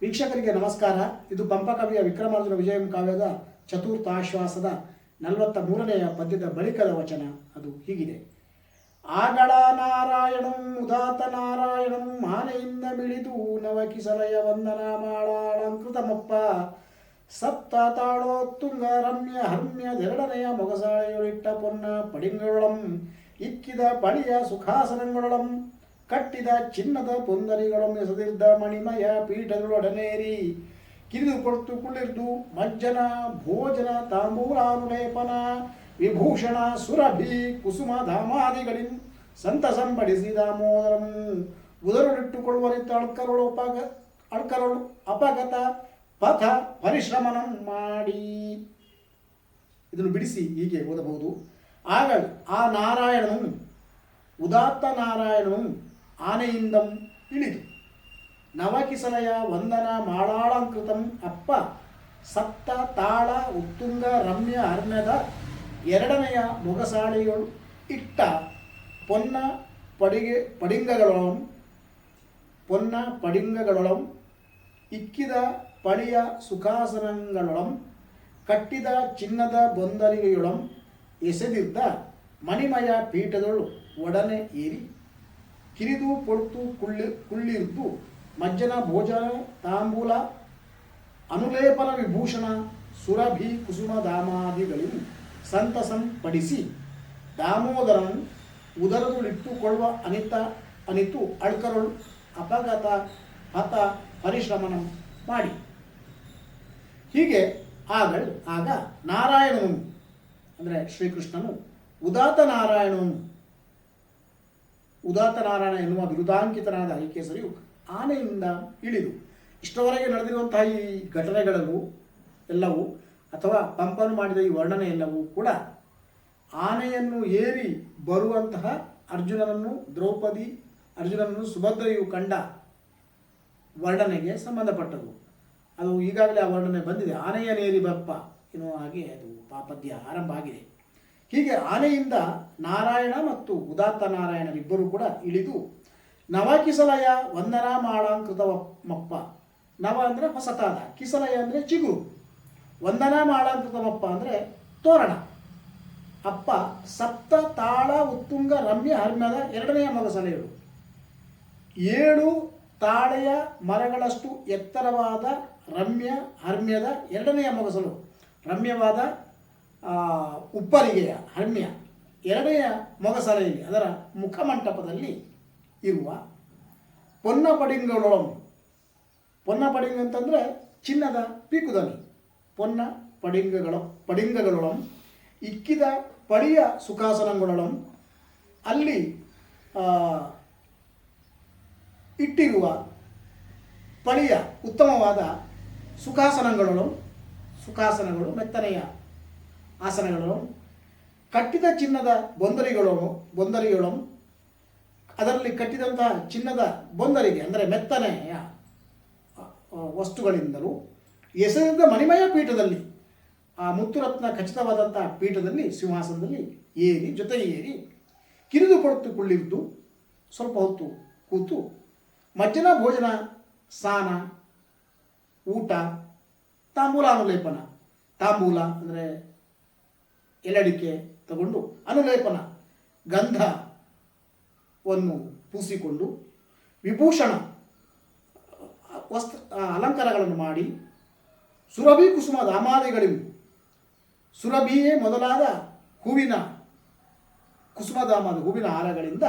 ವೀಕ್ಷಕರಿಗೆ ನಮಸ್ಕಾರ. ಇದು ಪಂಪಕವಿಯ ವಿಕ್ರಮಾರ್ಜುನ ವಿಜಯಂ ಕಾವ್ಯದ ಚತುರ್ಥಾಶ್ವಾಸದ 43ನೆಯ ಪದ್ಯದ ಬಳಿಕದ ವಚನ. ಅದು ಹೀಗಿದೆ: ಆಗಳ ನಾರಾಯಣಂ ಉದಾತ ನಾರಾಯಣಂ ಮಾನೆಯಿಂದ ಮಿಳಿದು ನವಕಿಸಲಯ ವಂದನ ಮಾಡಾಳಂಕೃತಮಪ್ಪ ಸಪ್ತ ತಾಳೋತ್ತುಂಗ ರಮ್ಯ ಹರ್ಮ್ಯದೆರಡನೆಯ ಮೊಗಸಾಳೆಯೊಳಿಟ್ಟ ಪೊನ್ನ ಪಡಿಂಗಳೊಳಂ ಇಕ್ಕಿದ ಪಳಿಯ ಸುಖಾಸನಗಳೊಳಂ ಕಟ್ಟಿದ ಚಿನ್ನದ ಪೊಂದರಿಗಳೊಂ ಎಸೆದಿದ್ದ ಮಣಿಮಯ ಪೀಠಗಳೊಡನೇರಿ ಕಿರಿದು ಕೊಡ್ತು ಕುಳಿರ್ದು ಮಜ್ಜನ ಭೋಜನ ತಾಂಬೂಲಾನುಲೇಪನ ವಿಭೂಷಣ ಸುರಭಿ ಕುಸುಮ ಧಾಮಾದಿಗಳಿಂ ಸಂತಸಂಪಡಿಸಿ ದಾಮೋದರಂ ಉದರುಳಿಟ್ಟುಕೊಳ್ಳುವರಿತ ಅಳ್ಕರೊಳು ಅಪಗತ ಪಥ ಪರಿಶ್ರಮನಂ ಮಾಡಿ. ಇದನ್ನು ಬಿಡಿಸಿ ಹೀಗೆ ಓದಬಹುದು: ಆಗ ಆ ನಾರಾಯಣನು ಉದಾತ್ತ ನಾರಾಯಣನು ಆನೆಯಿಂದಂ ಇಳಿದು ನವಕಿಸಲಯ ವಂದನ ಮಾಡಾಳಂಕೃತಂ ಅಪ್ಪ ಸಪ್ತ ತಾಳ ಉತ್ತುಂಗ ರಮ್ಯ ಹರ್ಮ್ಯದ ಎರಡನೆಯ ಮೊಗಸಾಳೆಗಳು ಇಟ್ಟ ಪೊನ್ನ ಪಡಿಂಗಗಳೊಳಂ ಇಕ್ಕಿದ ಪಳಿಯ ಸುಖಾಸನಗಳೊಳಂ ಕಟ್ಟಿದ ಚಿನ್ನದ ಬೊಂದರಿಗೆಯೊಳಂ ಎಸೆದಿದ್ದ ಮಣಿಮಯ ಪೀಠದೊಳು ಒಡನೆ ಏರಿ ಕಿರಿದು ಪೊಳ್ತು ಕುಳ್ಳಿರ್ದು ಮಜ್ಜನ ಭೋಜನ ತಾಂಬೂಲ ಅನುಲೇಪನ ವಿಭೂಷಣ ಸುರಭಿ ಕುಸುಮ ಧಾಮಾದಿಗಳಿಂ ಸಂತಸಂ ಪಡಿಸಿ ದಾಮೋದರನ್ ಉದರದುಳಿಟ್ಟುಕೊಳ್ಳುವ ಅನಿತು ಅಳ್ಕರಳು ಅಪಗತ ಪಥ ಪರಿಶ್ರಮನಂ ಮಾಡಿ. ಹೀಗೆ ಆಗ ನಾರಾಯಣನು ಅಂದರೆ ಶ್ರೀಕೃಷ್ಣನು ಉದಾತ ನಾರಾಯಣ ಎನ್ನುವ ಬಿರುದಾಂಕಿತನಾದ ಹರಿಕೇಸರಿಯು ಆನೆಯಿಂದ ಇಳಿದು, ಇಷ್ಟವರೆಗೆ ನಡೆದಿರುವಂತಹ ಈ ಘಟನೆಗಳಲ್ಲೂ ಎಲ್ಲವೂ ಅಥವಾ ಪಂಪನು ಮಾಡಿದ ಈ ವರ್ಣನೆ ಎಲ್ಲವೂ ಕೂಡ ಆನೆಯನ್ನು ಏರಿ ಬರುವಂತಹ ಅರ್ಜುನನನ್ನು ಸುಭದ್ರೆಯು ಕಂಡ ವರ್ಣನೆಗೆ ಸಂಬಂಧಪಟ್ಟವು. ಅದು ಈಗಾಗಲೇ ಆ ವರ್ಣನೆ ಬಂದಿದೆ. ಆನೆಯನೇರಿ ಬಪ್ಪ ಎನ್ನುವ ಹಾಗೆ ಅದು ಪದ್ಯ ಆರಂಭ ಆಗಿದೆ. ಹೀಗೆ ಆನೆಯಿಂದ ನಾರಾಯಣ ಮತ್ತು ಉದಾತ್ತ ನಾರಾಯಣರಿಬ್ಬರು ಕೂಡ ಇಳಿದು ನವಕಿಸಲಯ ವಂದನ ಮಾಡಾಂಕೃತಮಪ್ಪ. ನವ ಅಂದರೆ ಹೊಸತಾದ, ಕಿಸಲಯ ಅಂದರೆ ಚಿಗುರು, ವಂದನ ಮಾಡಾಂಕೃತಮಪ್ಪ ಅಂದರೆ ತೋರಣ. ಅಪ್ಪ ಸಪ್ತ ತಾಳ ಉತ್ತುಂಗ ರಮ್ಯ ಹರ್ಮ್ಯದ ಎರಡನೆಯ ಮೊಗಸಲೆಗಳು 7 ತಾಳೆಯ ಮರಗಳಷ್ಟು ಎತ್ತರವಾದ ಹರ್ಮ್ಯದ ಎರಡನೆಯ ಮೊಗಸಲು, ರಮ್ಯವಾದ ಉಪ್ಪರಿಗೆಯ ಹರ್ಮ್ಯ ಎರಡನೆಯ ಮೊಗಸಲೆಯಲ್ಲಿ ಅದರ ಮುಖಮಂಟಪದಲ್ಲಿ ಇರುವ ಪೊನ್ನ ಪಡಿಂಗ ಅಂತಂದರೆ ಚಿನ್ನದ ಪೀಕುದನಿ. ಪೊನ್ನ ಪಡಿಂಗಗಳೊಳಂ ಇಕ್ಕಿದ ಪಳಿಯ ಸುಖಾಸನಗಳೊಳಂ ಅಲ್ಲಿ ಇಟ್ಟಿರುವ ಪಳಿಯ ಉತ್ತಮವಾದ ಸುಖಾಸನಗಳು ಮೆತ್ತನೆಯ ಆಸನಗಳು, ಕಟ್ಟಿದ ಚಿನ್ನದ ಬೊಂದರಿಗಳೊಂ ಅದರಲ್ಲಿ ಕಟ್ಟಿದಂತಹ ಚಿನ್ನದ ಬೊಂದರಿಗೆ ಅಂದರೆ ಮೆತ್ತನೆಯ ವಸ್ತುಗಳಿಂದಲೂ ಎಸೆದಿದ್ದ ಮಣಿಮಯ ಪೀಠದಲ್ಲಿ, ಆ ಮುತ್ತುರತ್ನ ಖಚಿತವಾದಂತಹ ಪೀಠದಲ್ಲಿ ಸಿಂಹಾಸನದಲ್ಲಿ ಜೊತೆಗೆ ಏರಿ ಕಿರಿದು ಕೊಡುತ್ತು ಕುಳ್ಳಿದ್ದು ಸ್ವಲ್ಪ ಹೊತ್ತು ಕೂತು ಮಜ್ಜನ ಭೋಜನ ಸ್ನಾನ ಊಟ ತಾಂಬೂಲಾನುಲೇಪನ, ತಾಂಬೂಲ ಅಂದರೆ ಎಲಡಿಕೆ ತಗೊಂಡು ಅನುಲೇಪನ ಗಂಧವನ್ನು ಪೂಸಿಕೊಂಡು ವಿಭೂಷಣ ಅಲಂಕಾರಗಳನ್ನು ಮಾಡಿ ಸುರಭಿ ಕುಸುಮ ಧಾಮಾದಿಗಳಿವು, ಸುರಭಿಯೇ ಮೊದಲಾದ ಹೂವಿನ ಹಾರಗಳಿಂದ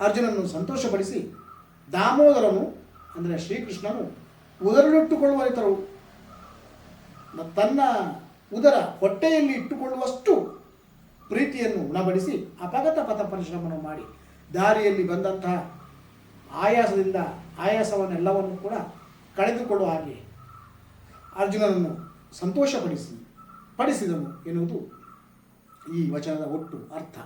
ಅರ್ಜುನನ್ನು ಸಂತೋಷಪಡಿಸಿ ದಾಮೋದರನು ಅಂದರೆ ಶ್ರೀಕೃಷ್ಣನು ಉದರಲಿಟ್ಟುಕೊಳ್ಳುವರಿತರು ತನ್ನ ಹೊಟ್ಟೆಯಲ್ಲಿ ಇಟ್ಟುಕೊಳ್ಳುವಷ್ಟು ಪ್ರೀತಿಯನ್ನು ಉಣಬಡಿಸಿ ಅಪಗತ ಪಥ ಪರಿಶ್ರಮವನ್ನು ಮಾಡಿ ದಾರಿಯಲ್ಲಿ ಬಂದಂತಹ ಆಯಾಸವನ್ನೆಲ್ಲವನ್ನು ಕೂಡ ಕಳೆದುಕೊಳ್ಳುವ ಹಾಗೆ ಅರ್ಜುನನನ್ನು ಸಂತೋಷಪಡಿಸಿದನು ಎನ್ನುವುದು ಈ ವಚನದ ಒಟ್ಟು ಅರ್ಥ.